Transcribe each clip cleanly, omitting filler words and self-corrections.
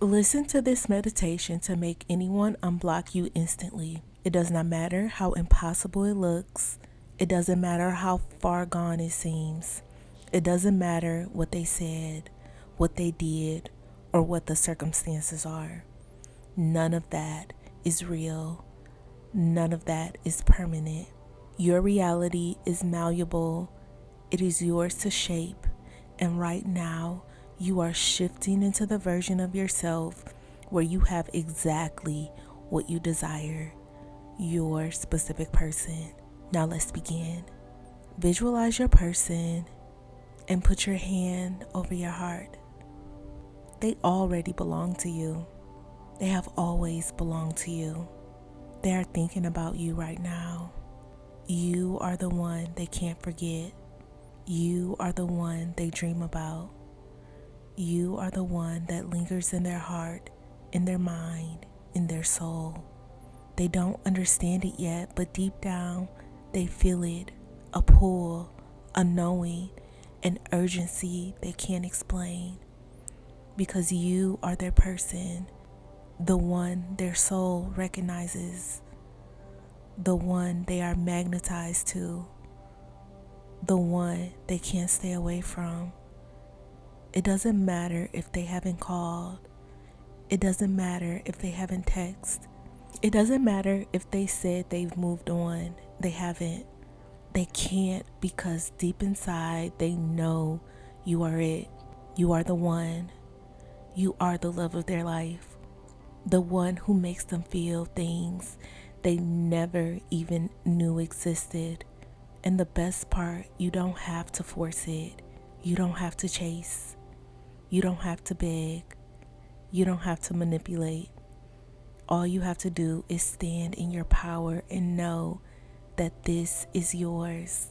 Listen to this meditation to make anyone unblock you instantly. It does not matter how impossible it looks. It doesn't matter how far gone it seems. It doesn't matter what they said, what they did, or what the circumstances are. None of that is real. None of that is permanent. Your reality is malleable. It is yours to shape. And right now, you are shifting into the version of yourself where you have exactly what you desire, your specific person. Now let's begin. Visualize your person and put your hand over your heart. They already belong to you. They have always belonged to you. They are thinking about you right now. You are the one they can't forget. You are the one they dream about. You are the one that lingers in their heart, in their mind, in their soul. They don't understand it yet, but deep down, they feel it, a pull, a knowing, an urgency they can't explain. Because you are their person, the one their soul recognizes, the one they are magnetized to, the one they can't stay away from. It doesn't matter if they haven't called. It doesn't matter if they haven't texted. It doesn't matter if they said they've moved on. They haven't. They can't, because deep inside they know you are it. You are the one. You are the love of their life. The one who makes them feel things they never even knew existed. And the best part, you don't have to force it. You don't have to chase. You don't have to beg. You don't have to manipulate. All you have to do is stand in your power and know that this is yours,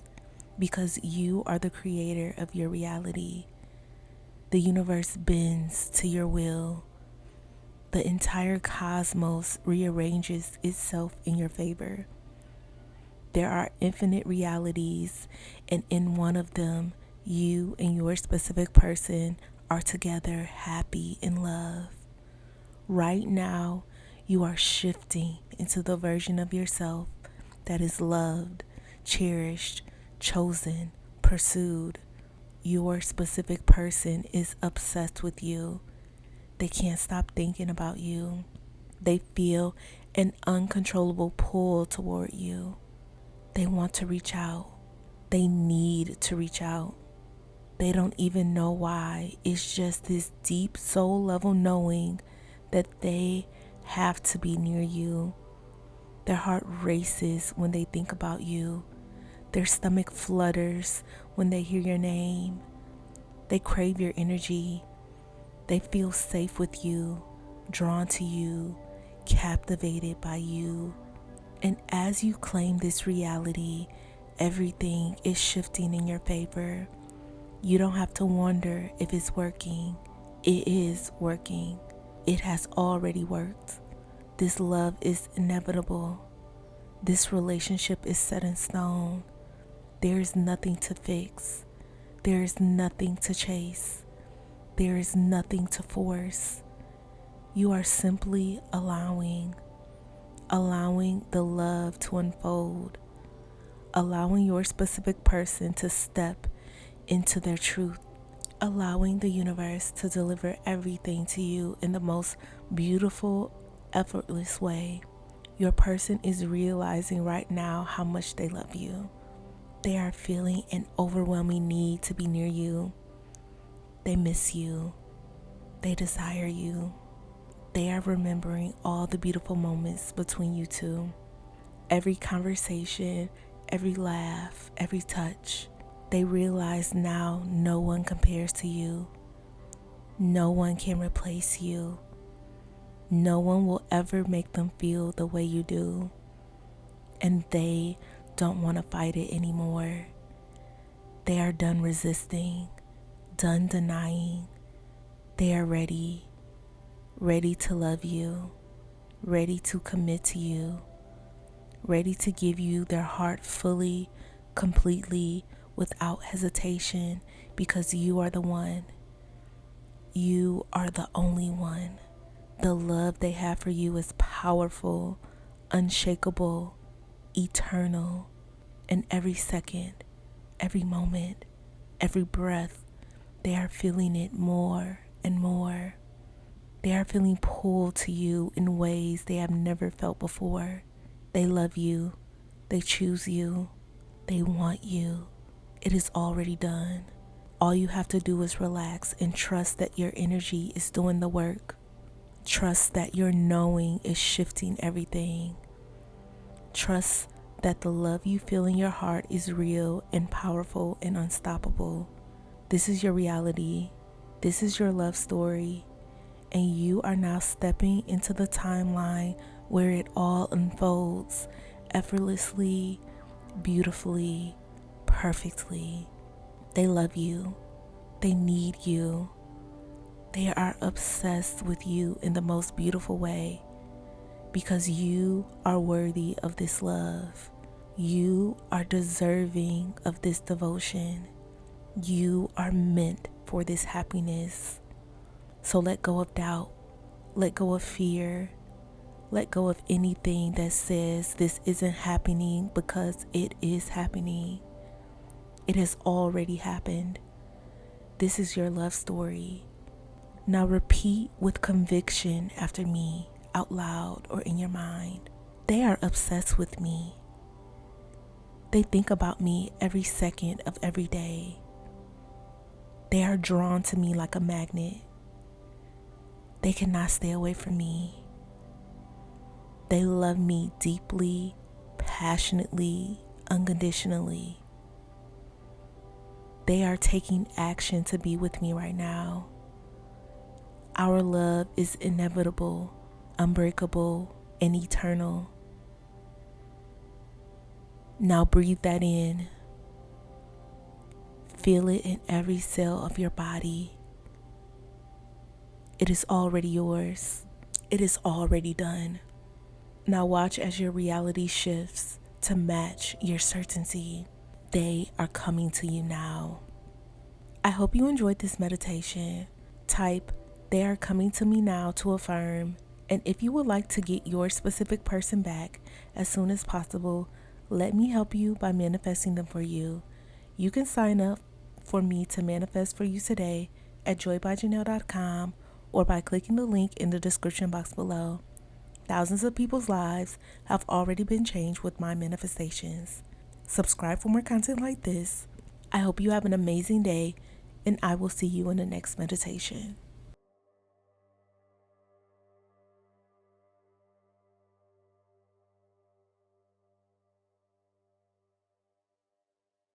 because you are the creator of your reality. The universe bends to your will. The entire cosmos rearranges itself in your favor. There are infinite realities, and in one of them, you and your specific person are together, happy in love. Right now, you are shifting into the version of yourself that is loved, cherished, chosen, pursued. Your specific person is obsessed with you. They can't stop thinking about you. They feel an uncontrollable pull toward you. They want to reach out. They need to reach out. They don't even know why. It's just this deep soul level knowing that they have to be near you. Their heart races when they think about you. Their stomach flutters when they hear your name. They crave your energy. They feel safe with you, drawn to you, captivated by you. And as you claim this reality, everything is shifting in your favor. You don't have to wonder if it's working. It is working. It has already worked. This love is inevitable. This relationship is set in stone. There is nothing to fix. There is nothing to chase. There is nothing to force. You are simply allowing the love to unfold, allowing your specific person to step into their truth, allowing the universe to deliver everything to you in the most beautiful, effortless way. Your person is realizing right now how much they love you. They are feeling an overwhelming need to be near you. They miss you. They desire you. They are remembering all the beautiful moments between you two. Every conversation, every laugh, every touch. They realize now no one compares to you. No one can replace you. No one will ever make them feel the way you do. And they don't want to fight it anymore. They are done resisting, done denying. They are ready to love you, ready to commit to you, ready to give you their heart fully, completely, without hesitation, because you are the one. You are the only one. The love they have for you is powerful, unshakable, eternal, and every second, every moment, every breath, they are feeling it more and more. They are feeling pulled to you in ways they have never felt before. They love you. They choose you. They want you. It is already done. All you have to do is relax and trust that your energy is doing the work. Trust that your knowing is shifting everything. Trust that the love you feel in your heart is real and powerful and unstoppable. This is your reality. This is your love story. And you are now stepping into the timeline where it all unfolds effortlessly, beautifully, perfectly. They love you. They need you. They are obsessed with you in the most beautiful way because you are worthy of this love. You are deserving of this devotion. You are meant for this happiness. So let go of doubt. Let go of fear. Let go of anything that says this isn't happening, because it is happening. It has already happened. This is your love story. Now repeat with conviction after me, out loud or in your mind. They are obsessed with me. They think about me every second of every day. They are drawn to me like a magnet. They cannot stay away from me. They love me deeply, passionately, unconditionally. They are taking action to be with me right now. Our love is inevitable, unbreakable, and eternal. Now breathe that in. Feel it in every cell of your body. It is already yours. It is already done. Now watch as your reality shifts to match your certainty. They are coming to you now. I hope you enjoyed this meditation. Type, "They are coming to me now" to affirm. And if you would like to get your specific person back as soon as possible, let me help you by manifesting them for you. You can sign up for me to manifest for you today at joybyjanell.com or by clicking the link in the description box below. Thousands of people's lives have already been changed with my manifestations. Subscribe for more content like this. I hope you have an amazing day, and I will see you in the next meditation.